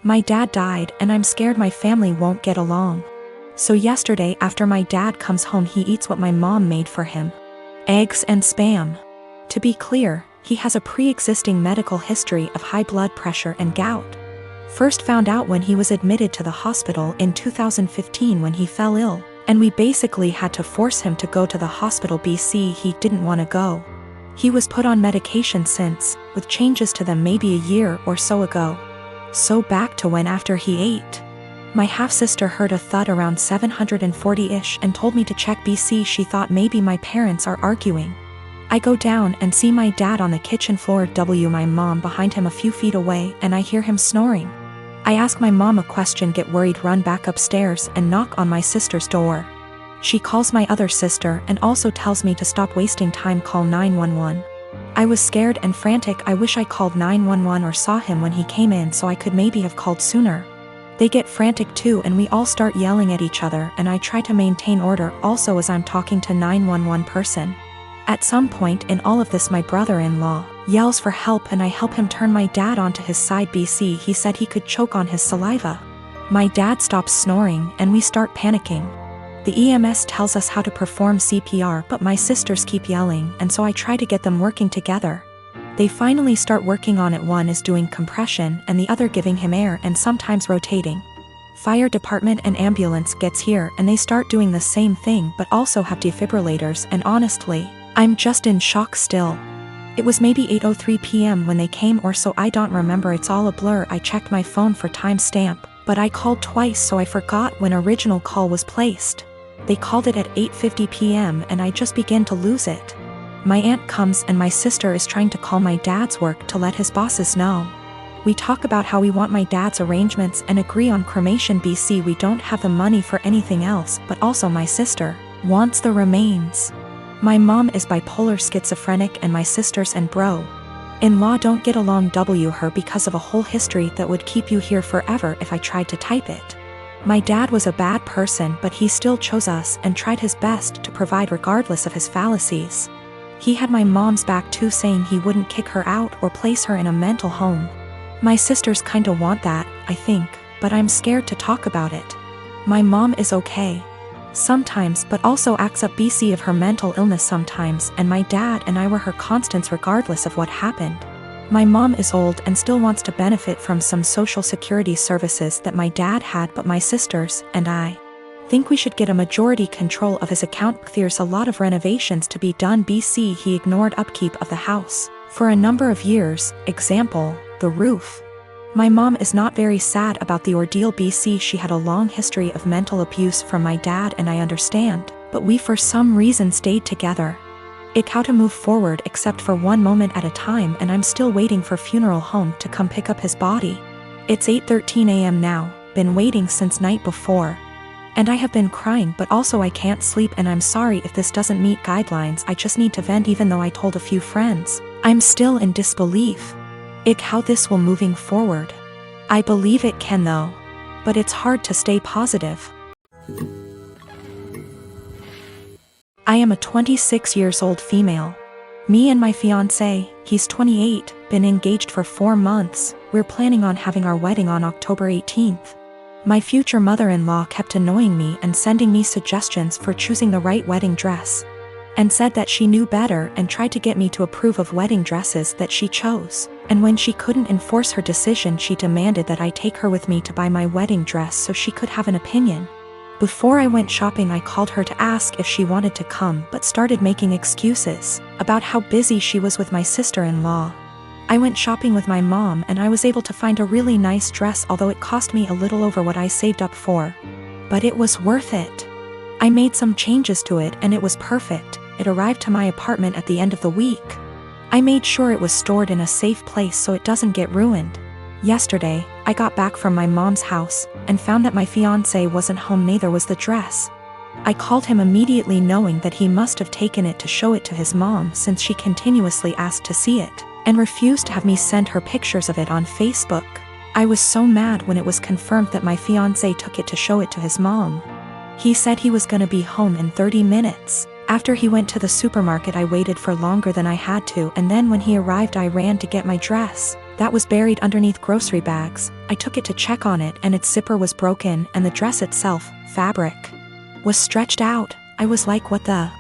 My dad died and I'm scared my family won't get along. So yesterday after my dad comes home he eats what my mom made for him. Eggs and Spam. To be clear, he has a pre-existing medical history of high blood pressure and gout. First found out when he was admitted to the hospital in 2015 when he fell ill, and we basically had to force him to go to the hospital BC he didn't want to go. He was put on medication since, with changes to them maybe a year or so ago. So back to when after he ate. My half-sister heard a thud around 740-ish and told me to check BC. She thought maybe my parents are arguing. I go down and see my dad on the kitchen floor, my mom behind him a few feet away, and I hear him snoring. I ask my mom a question, get worried, run back upstairs and knock on my sister's door. She calls my other sister and also tells me to stop wasting time, call 911. I was scared and frantic. I wish I called 911 or saw him when he came in so I could maybe have called sooner. They get frantic too and we all start yelling at each other, and I try to maintain order also as I'm talking to 911 person. At some point in all of this my brother-in-law yells for help and I help him turn my dad onto his side. BC he said he could choke on his saliva. My dad stops snoring and we start panicking. The EMS tells us how to perform CPR, but my sisters keep yelling, and so I try to get them working together. They finally start working on it. One is doing compression and the other giving him air and sometimes rotating. Fire department and ambulance gets here and they start doing the same thing but also have defibrillators, and honestly, I'm just in shock still. It was maybe 8:03 p.m. when they came or so, I don't remember, it's all a blur. I checked my phone for timestamp, but I called twice so I forgot when original call was placed. They called it at 8:50 p.m. and I just began to lose it. My aunt comes and my sister is trying to call my dad's work to let his bosses know. We talk about how we want my dad's arrangements and agree on cremation. BC we don't have the money for anything else, but also my sister wants the remains. My mom is bipolar schizophrenic and my sisters and bro-in-law don't get along. Her because of a whole history that would keep you here forever if I tried to type it. My dad was a bad person but he still chose us and tried his best to provide regardless of his fallacies. He had my mom's back too, saying he wouldn't kick her out or place her in a mental home. My sisters kinda want that, I think, but I'm scared to talk about it. My mom is okay sometimes but also acts up BC of her mental illness sometimes, and my dad and I were her constants regardless of what happened. My mom is old and still wants to benefit from some social security services that my dad had, but my sisters and I think we should get a majority control of his account. There's a lot of renovations to be done. BC he ignored upkeep of the house for a number of years, example, the roof. My mom is not very sad about the ordeal. BC she had a long history of mental abuse from my dad and I understand, but we for some reason stayed together. It how to move forward except for one moment at a time, and I'm still waiting for funeral home to come pick up his body. It's 8:13 a.m. now, been waiting since night before. And I have been crying but also I can't sleep, and I'm sorry if this doesn't meet guidelines. I just need to vent. Even though I told a few friends, I'm still in disbelief. How this will moving forward. I believe it can though. But it's hard to stay positive. I am a 26 years old female. Me and my fiancé, he's 28, been engaged for 4 months. We're planning on having our wedding on October 18th. My future mother-in-law kept annoying me and sending me suggestions for choosing the right wedding dress, and said that she knew better and tried to get me to approve of wedding dresses that she chose. And when she couldn't enforce her decision, she demanded that I take her with me to buy my wedding dress so she could have an opinion. Before I went shopping I called her to ask if she wanted to come, but started making excuses about how busy she was with my sister-in-law. I went shopping with my mom and I was able to find a really nice dress, although it cost me a little over what I saved up for. But it was worth it. I made some changes to it and it was perfect. It arrived to my apartment at the end of the week. I made sure it was stored in a safe place so it doesn't get ruined. Yesterday, I got back from my mom's house and found that my fiancé wasn't home, neither was the dress. I called him immediately, knowing that he must have taken it to show it to his mom, since she continuously asked to see it and refused to have me send her pictures of it on Facebook. I was so mad when it was confirmed that my fiancé took it to show it to his mom. He said he was gonna be home in 30 minutes. After he went to the supermarket, I waited for longer than I had to, and then when he arrived I ran to get my dress. That was buried underneath grocery bags. I took it to check on it and its zipper was broken and the dress itself, fabric, was stretched out. I was like, what the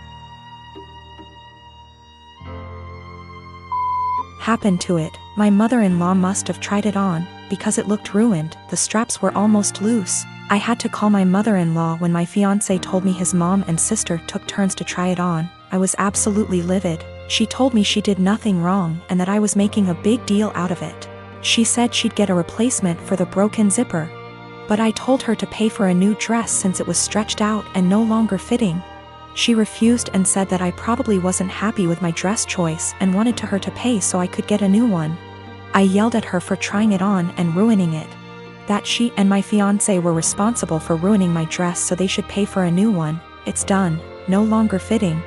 happened to it? My mother-in-law must have tried it on, because it looked ruined. The straps were almost loose. I had to call my mother-in-law when my fiancé told me his mom and sister took turns to try it on. I was absolutely livid. She told me she did nothing wrong and that I was making a big deal out of it. She said she'd get a replacement for the broken zipper. But I told her to pay for a new dress since it was stretched out and no longer fitting. She refused and said that I probably wasn't happy with my dress choice and wanted her to pay so I could get a new one. I yelled at her for trying it on and ruining it. That she and my fiancé were responsible for ruining my dress, so they should pay for a new one. It's done, no longer fitting.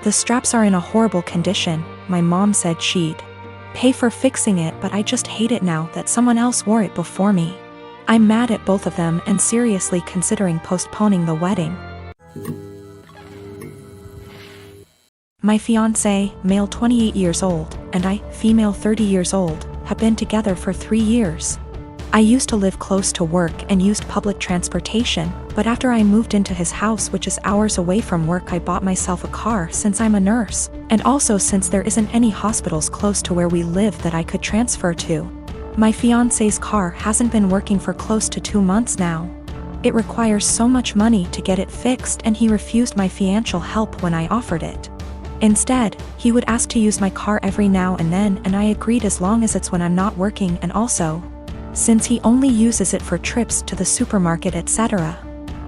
The straps are in a horrible condition. My mom said she'd pay for fixing it, but I just hate it now that someone else wore it before me. I'm mad at both of them and seriously considering postponing the wedding. My fiancé, male 28 years old, and I, female 30 years old, have been together for 3 years. I used to live close to work and used public transportation, but after I moved into his house, which is hours away from work, I bought myself a car since I'm a nurse, and also since there isn't any hospitals close to where we live that I could transfer to. My fiancé's car hasn't been working for close to 2 months now. It requires so much money to get it fixed, and he refused my financial help when I offered it. Instead, he would ask to use my car every now and then, and I agreed as long as it's when I'm not working, and also since he only uses it for trips to the supermarket, etc.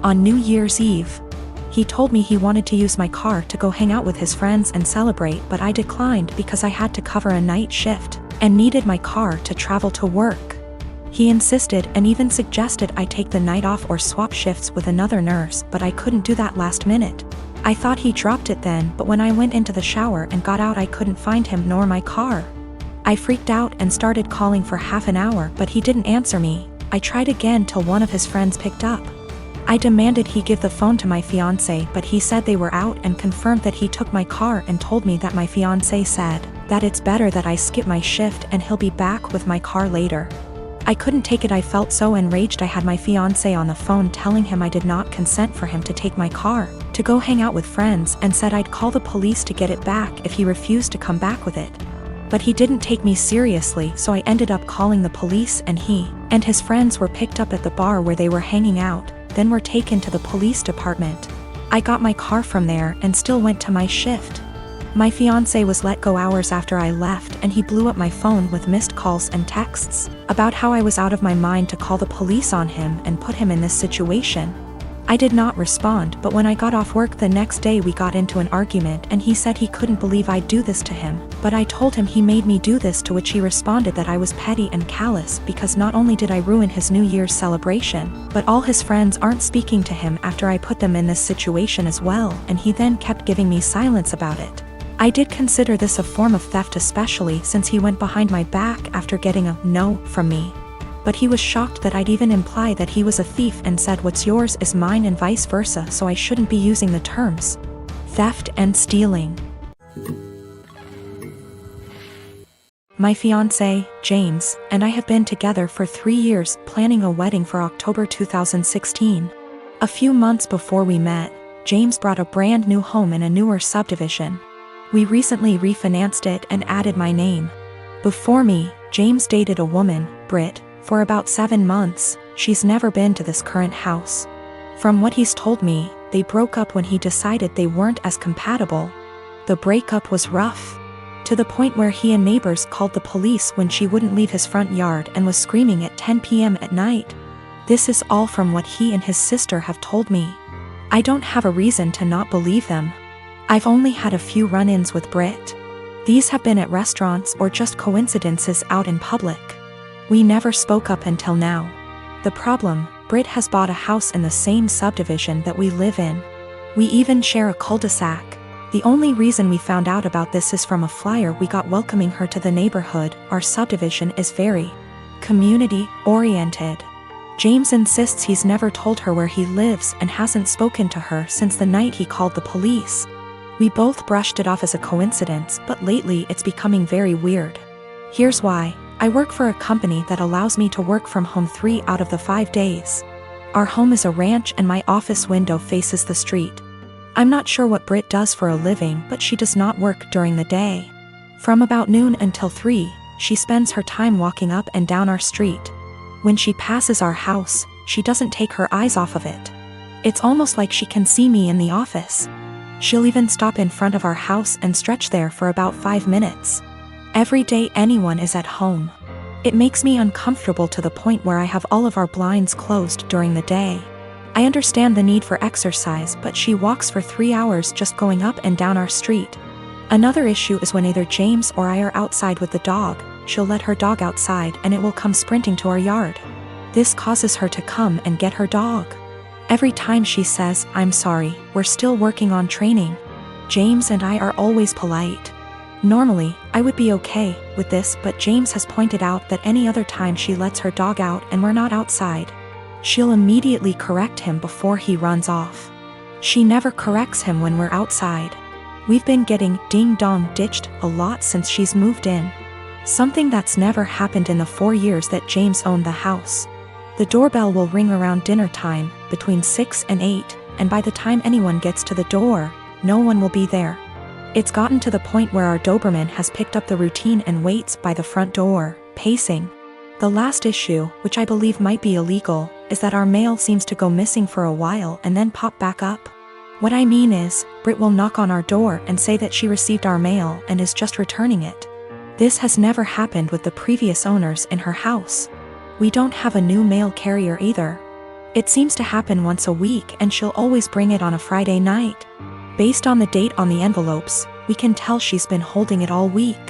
On New Year's Eve, he told me he wanted to use my car to go hang out with his friends and celebrate, but I declined because I had to cover a night shift and needed my car to travel to work. He insisted and even suggested I take the night off or swap shifts with another nurse, but I couldn't do that last minute. I thought he dropped it then, but when I went into the shower and got out I couldn't find him nor my car. I freaked out and started calling for half an hour, but he didn't answer me. I tried again till one of his friends picked up. I demanded he give the phone to my fiancé, but he said they were out and confirmed that he took my car and told me that my fiancé said that it's better that I skip my shift and he'll be back with my car later. I couldn't take it. I felt so enraged. I had my fiancé on the phone telling him I did not consent for him to take my car to go hang out with friends, and said I'd call the police to get it back if he refused to come back with it. But he didn't take me seriously, so I ended up calling the police, and he and his friends were picked up at the bar where they were hanging out, then were taken to the police department. I got my car from there and still went to my shift. My fiancé was let go hours after I left, and he blew up my phone with missed calls and texts about how I was out of my mind to call the police on him and put him in this situation. I did not respond, but when I got off work the next day we got into an argument and he said he couldn't believe I'd do this to him, but I told him he made me do this, to which he responded that I was petty and callous because not only did I ruin his New Year's celebration, but all his friends aren't speaking to him after I put them in this situation as well, and he then kept giving me silence about it. I did consider this a form of theft, especially since he went behind my back after getting a no from me. But he was shocked that I'd even imply that he was a thief and said what's yours is mine and vice versa, so I shouldn't be using the terms theft and stealing. My fiancé, James, and I have been together for 3 years, planning a wedding for October 2016. A few months before we met, James bought a brand new home in a newer subdivision. We recently refinanced it and added my name. Before me, James dated a woman, Britt, for about 7 months. She's never been to this current house. From what he's told me, they broke up when he decided they weren't as compatible. The breakup was rough, to the point where he and neighbors called the police when she wouldn't leave his front yard and was screaming at 10 p.m. at night. This is all from what he and his sister have told me. I don't have a reason to not believe them. I've only had a few run-ins with Britt. These have been at restaurants or just coincidences out in public. We never spoke up until now. The problem, Britt has bought a house in the same subdivision that we live in. We even share a cul-de-sac. The only reason we found out about this is from a flyer we got welcoming her to the neighborhood. Our subdivision is very community-oriented. James insists he's never told her where he lives and hasn't spoken to her since the night he called the police. We both brushed it off as a coincidence, but lately it's becoming very weird. Here's why. I work for a company that allows me to work from home 3 out of the 5 days. Our home is a ranch and my office window faces the street. I'm not sure what Britt does for a living, but she does not work during the day. From about noon until 3, she spends her time walking up and down our street. When she passes our house, she doesn't take her eyes off of it. It's almost like she can see me in the office. She'll even stop in front of our house and stretch there for about 5 minutes. Every day anyone is at home. It makes me uncomfortable to the point where I have all of our blinds closed during the day. I understand the need for exercise, but she walks for 3 hours just going up and down our street. Another issue is when either James or I are outside with the dog, she'll let her dog outside and it will come sprinting to our yard. This causes her to come and get her dog. Every time she says, "I'm sorry, we're still working on training." James and I are always polite. Normally, I would be okay with this, but James has pointed out that any other time she lets her dog out and we're not outside, she'll immediately correct him before he runs off. She never corrects him when we're outside. We've been getting ding-dong ditched a lot since she's moved in. Something that's never happened in the 4 years that James owned the house. The doorbell will ring around dinner time, between 6 and 8, and by the time anyone gets to the door, no one will be there. It's gotten to the point where our Doberman has picked up the routine and waits by the front door, pacing. The last issue, which I believe might be illegal, is that our mail seems to go missing for a while and then pop back up. What I mean is, Britt will knock on our door and say that she received our mail and is just returning it. This has never happened with the previous owners in her house. We don't have a new mail carrier either. It seems to happen once a week and she'll always bring it on a Friday night. Based on the date on the envelopes, we can tell she's been holding it all week.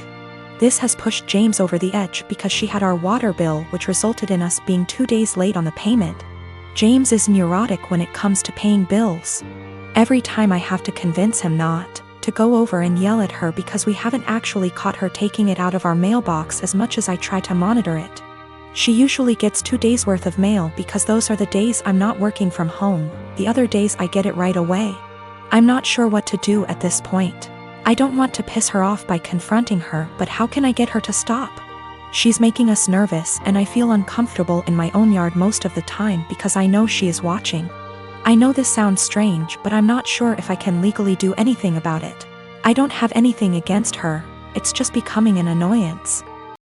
This has pushed James over the edge because she had our water bill, which resulted in us being 2 days late on the payment. James is neurotic when it comes to paying bills. Every time I have to convince him not to go over and yell at her because we haven't actually caught her taking it out of our mailbox as much as I try to monitor it. She usually gets 2 days worth of mail because those are the days I'm not working from home. The other days I get it right away. I'm not sure what to do at this point. I don't want to piss her off by confronting her, but how can I get her to stop? She's making us nervous and I feel uncomfortable in my own yard most of the time because I know she is watching. I know this sounds strange, but I'm not sure if I can legally do anything about it. I don't have anything against her, it's just becoming an annoyance.